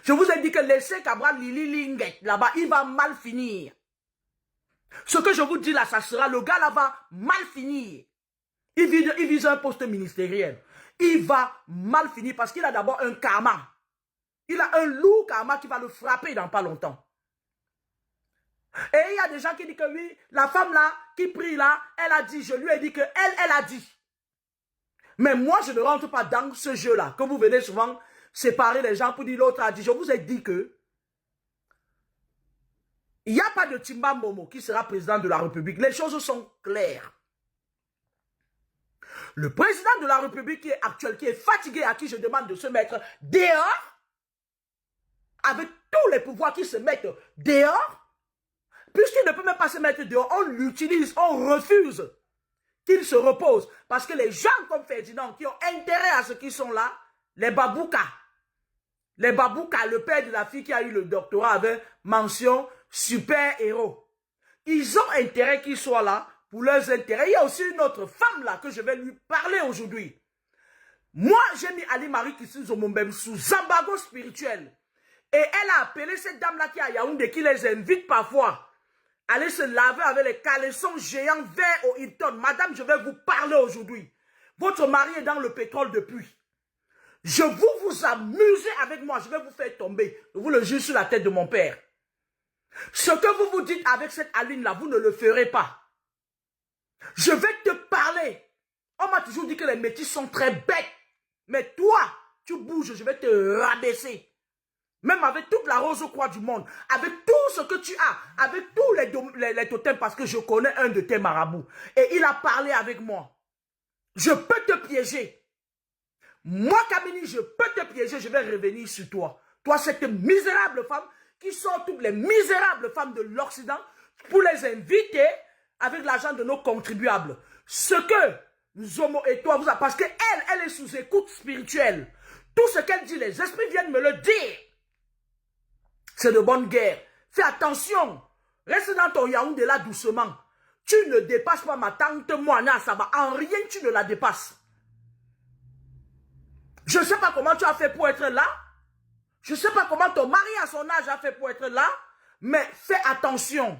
Je vous ai dit que laissez Cabral Lili Linguet là-bas, il va mal finir. Ce que je vous dis là, ça sera, le gars là va mal finir. Il vise un poste ministériel. Il va mal finir parce qu'il a d'abord un karma. Il a un lourd karma qui va le frapper dans pas longtemps. Et il y a des gens qui disent que oui, la femme là, qui prie là, elle a dit, je lui ai dit que elle a dit. Mais moi, je ne rentre pas dans ce jeu-là, que vous venez souvent séparer les gens pour dire l'autre a dit. Je vous ai dit que il n'y a pas de Timba Momo qui sera président de la République. Les choses sont claires. Le président de la République qui est actuel, qui est fatigué, à qui je demande de se mettre dehors, avec tous les pouvoirs qui se mettent dehors, puisqu'il ne peut même pas se mettre dehors, on l'utilise, on refuse qu'il se repose. Parce que les gens comme Ferdinand, qui ont intérêt à ce qu'ils sont là, les baboukas, le père de la fille qui a eu le doctorat avec mention super héros, ils ont intérêt qu'ils soient là pour leurs intérêts. Il y a aussi une autre femme là que je vais lui parler aujourd'hui. Moi, j'ai mis Ali Marie Christine Zomombem sous embargo spirituel. Et elle a appelé cette dame-là qui est à Yaoundé, qui les invite parfois à aller se laver avec les caleçons géants verts au Hilton. Madame, je vais vous parler aujourd'hui. Votre mari est dans le pétrole depuis. Je vous amusez avec moi, je vais vous faire tomber. Je vous le jure sur la tête de mon père. Ce que vous vous dites avec cette Aline-là, vous ne le ferez pas. Je vais te parler. On m'a toujours dit que les métis sont très bêtes. Mais toi, tu bouges, je vais te rabaisser. Même avec toute la rose croix du monde, avec tout ce que tu as, avec tous les totems, parce que je connais un de tes marabouts. Et il a parlé avec moi. Je peux te piéger. Moi, Kamini, je peux te piéger, je vais revenir sur toi. Toi, cette misérable femme qui sort toutes les misérables femmes de l'Occident pour les inviter avec l'argent de nos contribuables. Ce que Zomo et toi, vous avez, parce qu'elle est sous écoute spirituelle. Tout ce qu'elle dit, les esprits viennent me le dire. C'est de bonne guerre. Fais attention. Reste dans ton Yaoundé là doucement. Tu ne dépasses pas ma tante Moana Saba. En rien tu ne la dépasses. Je ne sais pas comment tu as fait pour être là. Je ne sais pas comment ton mari à son âge a fait pour être là. Mais fais attention.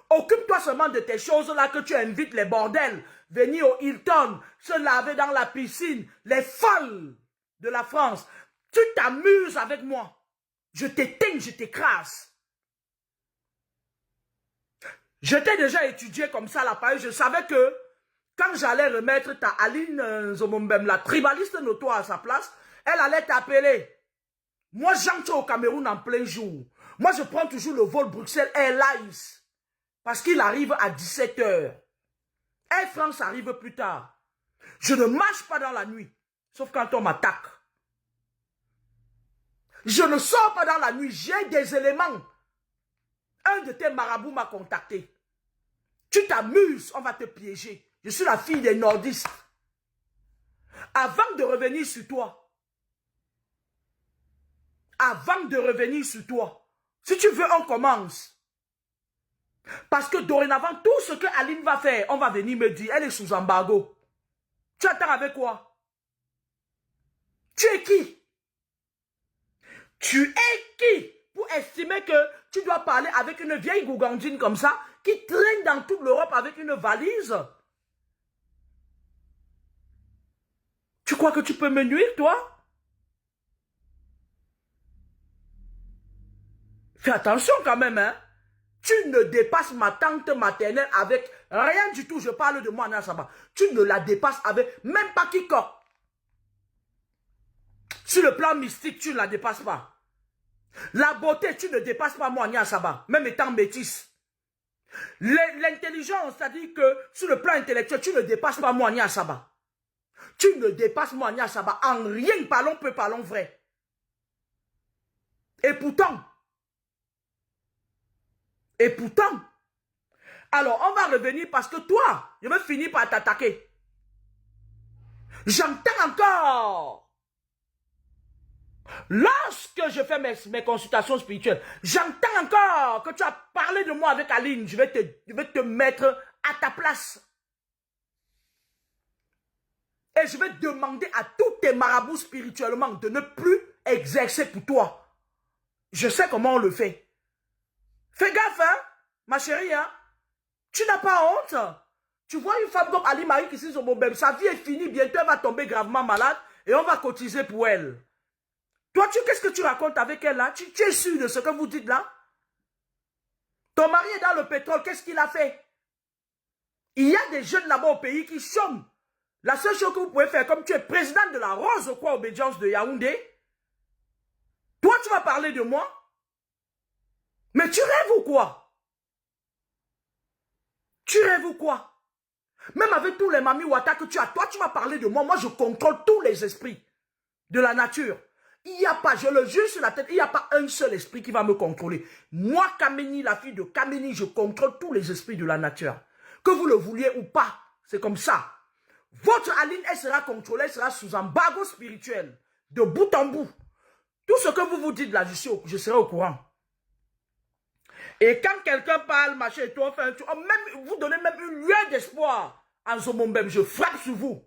Occupe-toi seulement de tes choses là que tu invites les bordels. Venir au Hilton, se laver dans la piscine. Les folles de la France. Tu t'amuses avec moi. Je t'éteins, je t'écrase. Je t'ai déjà étudié comme ça la paille. Je savais que quand j'allais remettre ta Aline Zomombem, la tribaliste notoire à sa place, elle allait t'appeler. Moi, j'entre au Cameroun en plein jour. Moi, je prends toujours le vol Bruxelles Airlines. Parce qu'il arrive à 17 h. Air France arrive plus tard. Je ne marche pas dans la nuit. Sauf quand on m'attaque. Je ne sors pas dans la nuit. J'ai des éléments. Un de tes marabouts m'a contacté. Tu t'amuses, on va te piéger. Je suis la fille des nordistes. Avant de revenir sur toi. Si tu veux, on commence. Parce que dorénavant, tout ce que Aline va faire, on va venir me dire, elle est sous embargo. Tu attends avec quoi? Tu es qui? Tu es qui pour estimer que tu dois parler avec une vieille gougandine comme ça, qui traîne dans toute l'Europe avec une valise? Tu crois que tu peux me nuire, toi? Fais attention quand même, hein. Tu ne dépasses ma tante maternelle avec rien du tout. Je parle de moi, Anna Saba. Tu ne la dépasses avec même pas quiconque. Sur le plan mystique, tu ne la dépasses pas. La beauté, tu ne dépasses pas moi, Nia Saba, même étant métisse. L'intelligence, c'est-à-dire que sur le plan intellectuel, tu ne dépasses pas moi, Nia Saba. Tu ne dépasses moi, Nia Saba. En rien, parlons peu, parlons vrai. Et pourtant, alors on va revenir parce que toi, je vais finir par t'attaquer. J'entends encore. Lorsque je fais mes consultations spirituelles, j'entends encore que tu as parlé de moi avec Aline. Je vais te mettre à ta place. Et je vais demander à tous tes marabouts spirituellement de ne plus exercer pour toi. Je sais comment on le fait. Fais gaffe, hein, ma chérie, hein. Tu n'as pas honte. Tu vois une femme comme Ali Marie qui s'est sur mon bébé, sa vie est finie, bientôt elle va tomber gravement malade et on va cotiser pour elle. Toi, qu'est-ce que tu racontes avec elle là? Tu es sûr de ce que vous dites là? Ton mari est dans le pétrole, qu'est-ce qu'il a fait? Il y a des jeunes là-bas au pays qui chôment. La seule chose que vous pouvez faire, comme tu es président de la Rose au quoi obédience de Yaoundé, toi tu vas parler de moi? Mais tu rêves ou quoi? Tu rêves ou quoi? Même avec tous les mamies Ouattara que tu as, toi tu vas parler de moi. Moi je contrôle tous les esprits de la nature. Il n'y a pas, je le jure sur la tête, il n'y a pas un seul esprit qui va me contrôler. Moi, Kameni, la fille de Kameni, je contrôle tous les esprits de la nature. Que vous le vouliez ou pas, c'est comme ça. Votre Aline, elle sera contrôlée, elle sera sous embargo spirituel, de bout en bout. Tout ce que vous vous dites là, je serai au courant. Et quand quelqu'un parle, machin, et toi, enfin, vous donnez même une lueur d'espoir en Zomombem, je frappe sur vous.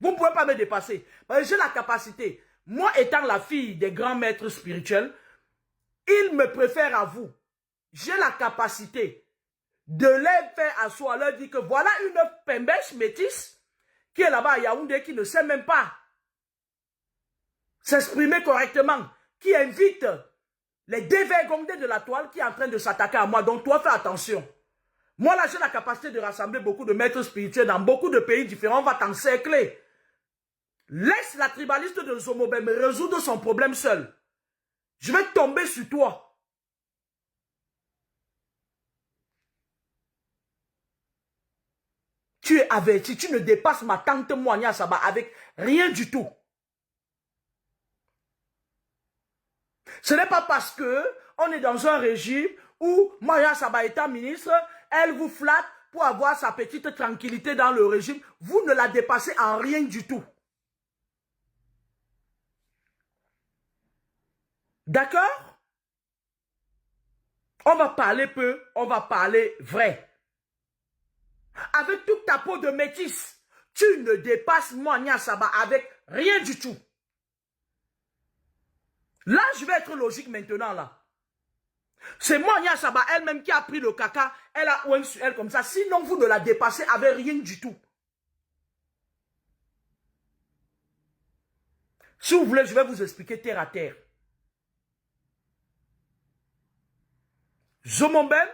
Vous ne pouvez pas me dépasser. Parce que j'ai la capacité. Moi, étant la fille des grands maîtres spirituels, ils me préfèrent à vous. J'ai la capacité de les faire asseoir, leur dire que voilà une pembèche métisse qui est là-bas à Yaoundé, qui ne sait même pas s'exprimer correctement, qui invite les dévergondés de la toile qui est en train de s'attaquer à moi. Donc toi, fais attention. Moi, là, j'ai la capacité de rassembler beaucoup de maîtres spirituels dans beaucoup de pays différents. On va t'encercler. Laisse la tribaliste de Zomobem résoudre son problème seul. Je vais tomber sur toi. Tu es averti, tu ne dépasses ma tante Moania Saba avec rien du tout. Ce n'est pas parce que on est dans un régime où Moania Saba est un ministre, elle vous flatte pour avoir sa petite tranquillité dans le régime. Vous ne la dépassez en rien du tout. D'accord? On va parler peu, on va parler vrai. Avec toute ta peau de métisse, tu ne dépasses Moania Saba avec rien du tout. Là, je vais être logique maintenant, là. C'est Moania Saba elle-même qui a pris le caca, elle a oué sur elle comme ça. Sinon, vous ne la dépassez avec rien du tout. Si vous voulez, je vais vous expliquer terre à terre. Zomombem,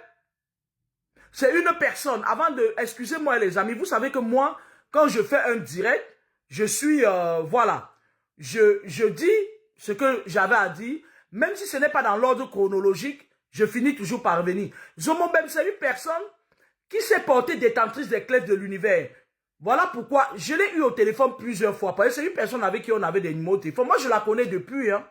c'est une personne, avant de... Excusez-moi les amis, vous savez que moi, quand je fais un direct, je suis... voilà. Je dis ce que j'avais à dire, même si ce n'est pas dans l'ordre chronologique, je finis toujours par venir. Zomombem, c'est une personne qui s'est portée détentrice des clés de l'univers. Voilà pourquoi je l'ai eu au téléphone plusieurs fois. Parce que c'est une personne avec qui on avait des numéros de téléphone. Moi, je la connais depuis, hein.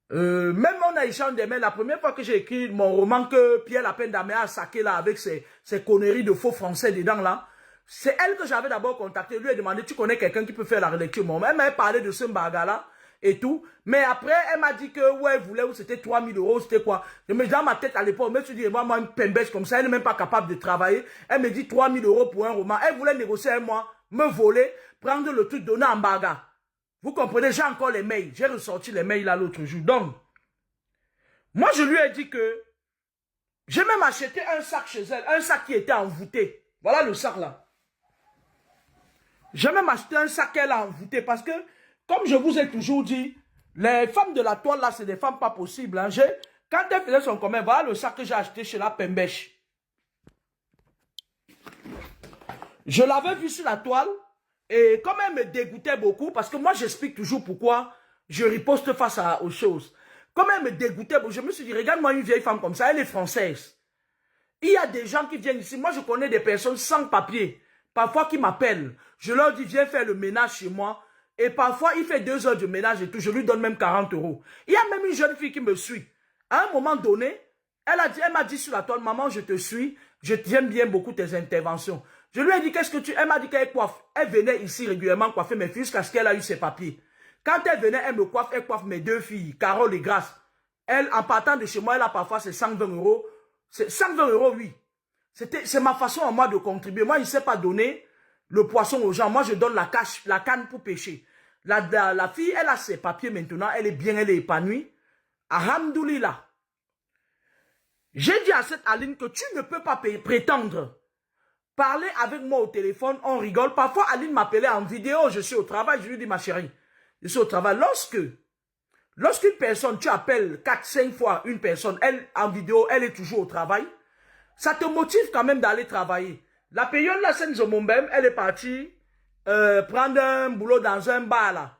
Même on a échangé des mails. La première fois que j'ai écrit mon roman que Pierre Lapin-Damé a saqué là avec ses conneries de faux français dedans là, c'est elle que j'avais d'abord contacté. Lui a demandé, tu connais quelqu'un qui peut faire la relecture? Elle m'a parlé de ce bagarre là et tout. Mais après, elle m'a dit que ouais, elle voulait, ou c'était 3000 €, c'était quoi? Je me dis dans ma tête à l'époque, je me suis dit, moi, une pembèche comme ça, elle n'est même pas capable de travailler. Elle me dit 3000 € pour un roman. Elle voulait négocier avec moi, me voler, prendre le truc, donner en bagarre. Vous comprenez, j'ai encore les mails. J'ai ressorti les mails là l'autre jour. Donc, moi je lui ai dit que j'ai même acheté un sac chez elle, un sac qui était envoûté. Voilà le sac là. J'ai même acheté un sac qu'elle a envoûté parce que, comme je vous ai toujours dit, les femmes de la toile là, c'est des femmes pas possibles. Hein. Quand elle faisait son commerce, voilà le sac que j'ai acheté chez la Pembèche. Je l'avais vu sur la toile. Et comme elle me dégoûtait beaucoup, parce que moi j'explique toujours pourquoi je riposte face aux choses. Comme elle me dégoûtait, je me suis dit, regarde-moi une vieille femme comme ça, elle est française. Il y a des gens qui viennent ici, moi je connais des personnes sans papier, parfois qui m'appellent. Je leur dis, viens faire le ménage chez moi. Et parfois, il fait 2 heures de ménage et tout, je lui donne même 40 €. Il y a même une jeune fille qui me suit. À un moment donné, elle m'a dit sur la toile, maman, je te suis, j'aime bien beaucoup tes interventions. Je lui ai dit, qu'est-ce que tu... Elle m'a dit qu'elle coiffe. Elle venait ici régulièrement coiffer mes filles jusqu'à ce qu'elle a eu ses papiers. Quand elle venait, elle me coiffe, elle coiffe mes 2 filles, Carole et Grace. Elle, en partant de chez moi, elle a parfois ses 120 €. C'est 120 €, oui. C'est ma façon à moi de contribuer. Moi, je ne sais pas donner le poisson aux gens. Moi, je donne la canne pour pêcher. La fille, elle a ses papiers maintenant, elle est bien, elle est épanouie. Alhamdoulilah. J'ai dit à cette Aline que tu ne peux pas prétendre parler avec moi au téléphone, on rigole. Parfois, Aline m'appelait en vidéo, je suis au travail, je lui dis, ma chérie, je suis au travail. Lorsqu'une personne, tu appelles 4-5 fois une personne, elle, en vidéo, elle est toujours au travail, ça te motive quand même d'aller travailler. La période, la scène de Mombem, elle est partie prendre un boulot dans un bar, là.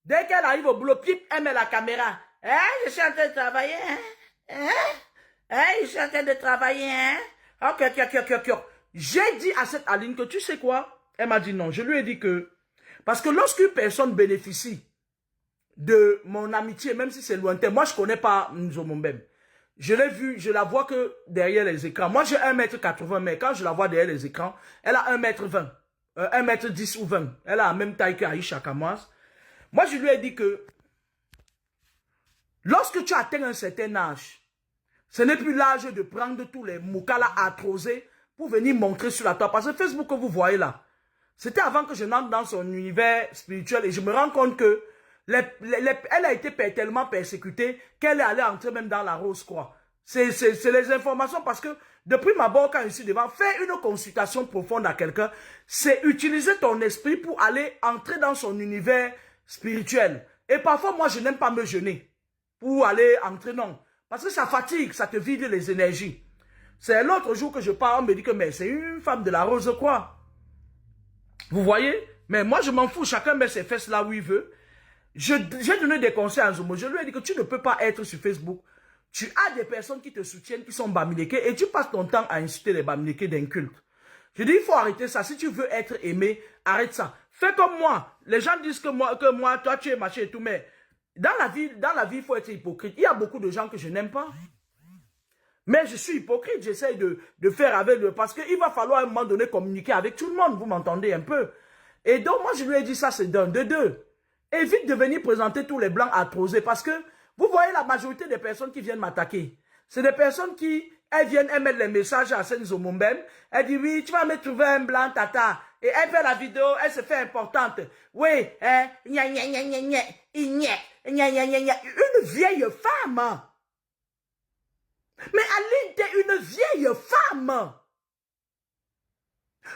Dès qu'elle arrive au boulot, pip, elle met la caméra. Hein, je suis en train de travailler, hein? Je suis en train de travailler, hein? Ok. J'ai dit à cette Aline que tu sais quoi? Elle m'a dit non. Je lui ai dit que, parce que lorsqu'une personne bénéficie de mon amitié, même si c'est lointain, moi je connais pas Nzomombem. Je l'ai vu, je la vois que derrière les écrans. Moi j'ai 1,80 m, mais quand je la vois derrière les écrans, elle a 1,20 m. 1,10 m ou 20. Elle a la même taille qu'Aïcha Kamoas. Moi je lui ai dit que, lorsque tu atteins un certain âge, ce n'est plus l'âge de prendre tous les moukala arthrosés pour venir montrer sur la table. Parce que Facebook que vous voyez là, c'était avant que je n'entre dans son univers spirituel et je me rends compte que elle a été tellement persécutée qu'elle est allée entrer même dans la Rose-Croix. C'est les informations parce que depuis ma bord, quand je suis devant, faire une consultation profonde à quelqu'un, c'est utiliser ton esprit pour aller entrer dans son univers spirituel. Et parfois, moi, je n'aime pas me jeûner pour aller entrer, non. Parce que ça fatigue, ça te vide les énergies. C'est l'autre jour que je parle, on me dit que mais c'est une femme de la Rose-Croix. Vous voyez? Mais moi, je m'en fous, chacun met ses fesses là où il veut. J'ai donné des conseils à Nzomo. Je lui ai dit que tu ne peux pas être sur Facebook. Tu as des personnes qui te soutiennent, qui sont bamileke, et tu passes ton temps à insulter les bamileke d'un culte. Je dis, il faut arrêter ça. Si tu veux être aimé, arrête ça. Fais comme moi. Les gens disent que moi, toi, tu es machin et tout, mais dans la vie, il faut être hypocrite. Il y a beaucoup de gens que je n'aime pas. Mais je suis hypocrite. J'essaie de faire avec eux. Parce qu'il va falloir à un moment donné communiquer avec tout le monde. Vous m'entendez un peu. Et donc, moi, je lui ai dit ça, c'est d'un de deux. Évite de venir présenter tous les blancs arthrosés parce que vous voyez la majorité des personnes qui viennent m'attaquer. C'est des personnes qui, elles viennent, elles mettent les messages à Senzo Mombem. Elle dit oui, tu vas me trouver un blanc tata. Et elle fait la vidéo, elle se fait importante. Oui, une vieille femme. Mais Aline, t'es une vieille femme.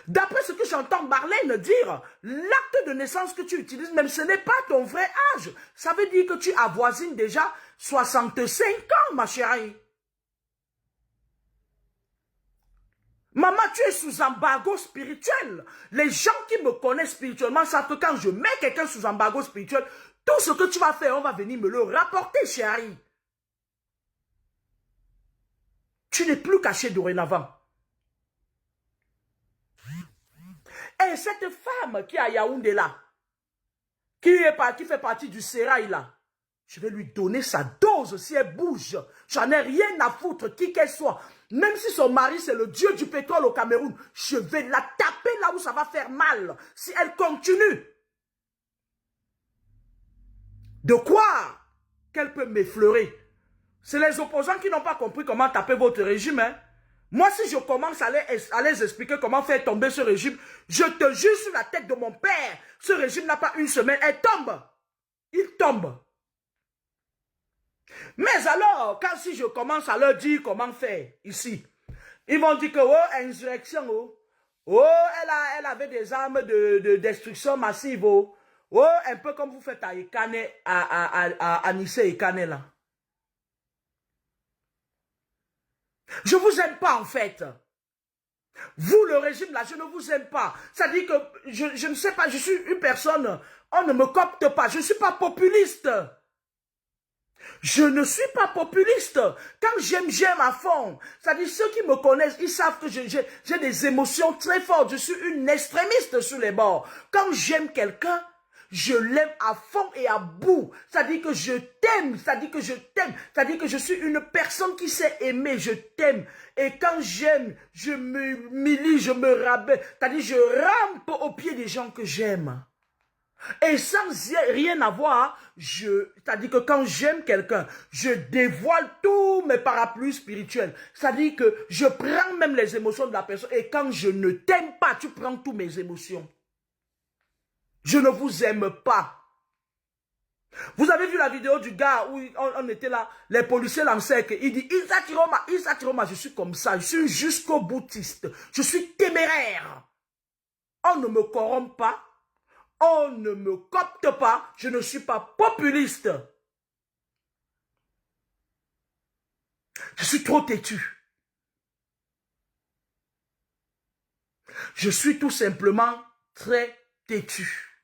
D'après ce que j'entends Marlène dire, l'acte de naissance que tu utilises, même ce n'est pas ton vrai âge. Ça veut dire que tu avoisines déjà 65 ans, ma chérie. Maman, tu es sous embargo spirituel. Les gens qui me connaissent spirituellement savent que quand je mets quelqu'un sous embargo spirituel, tout ce que tu vas faire, on va venir me le rapporter, chérie. Tu n'es plus caché dorénavant. Et cette femme qui est à Yaoundé là, qui fait partie du sérail là, je vais lui donner sa dose si elle bouge. J'en ai rien à foutre, qui qu'elle soit. Même si son mari c'est le dieu du pétrole au Cameroun, je vais la taper là où ça va faire mal. Si elle continue. De quoi qu'elle peut m'effleurer? C'est les opposants qui n'ont pas compris comment taper votre régime, hein. Moi, si je commence à les expliquer comment faire tomber ce régime, je te jure sur la tête de mon père, ce régime n'a pas une semaine, elle tombe. Il tombe. Mais alors, quand si je commence à leur dire comment faire ici, ils vont dire que, oh, insurrection, oh, oh elle avait des armes de destruction massive, oh, oh, un peu comme vous faites à Ekane, à Nice et Ekane, là. Je vous aime pas, en fait. Vous, le régime, là, je ne vous aime pas. Ça dit que, je ne sais pas, je suis une personne, on ne me copte pas. Je ne suis pas populiste. Je ne suis pas populiste. Quand j'aime, j'aime à fond. Ça dit, ceux qui me connaissent, ils savent que j'ai des émotions très fortes. Je suis une extrémiste sur les bords. Quand j'aime quelqu'un, je l'aime à fond et à bout. Ça dit que je t'aime. Ça dit que je t'aime. Ça dit que je suis une personne qui sait aimer. Je t'aime. Et quand j'aime, je m'humilie, je me rabaisse. Ça dit, je rampe aux pieds des gens que j'aime. Et sans rien avoir, c'est-à-dire que quand j'aime quelqu'un, je dévoile tous mes parapluies spirituels. C'est-à-dire que je prends même les émotions de la personne. Et quand je ne t'aime pas, tu prends toutes mes émotions. Je ne vous aime pas. Vous avez vu la vidéo du gars où on était là, les policiers l'encerclent. Il dit, Isa Chiroma, je suis comme ça, je suis jusqu'au boutiste. Je suis téméraire. On ne me corrompt pas. On ne me copte pas. Je ne suis pas populiste. Je suis trop têtu. Je suis tout simplement très têtu.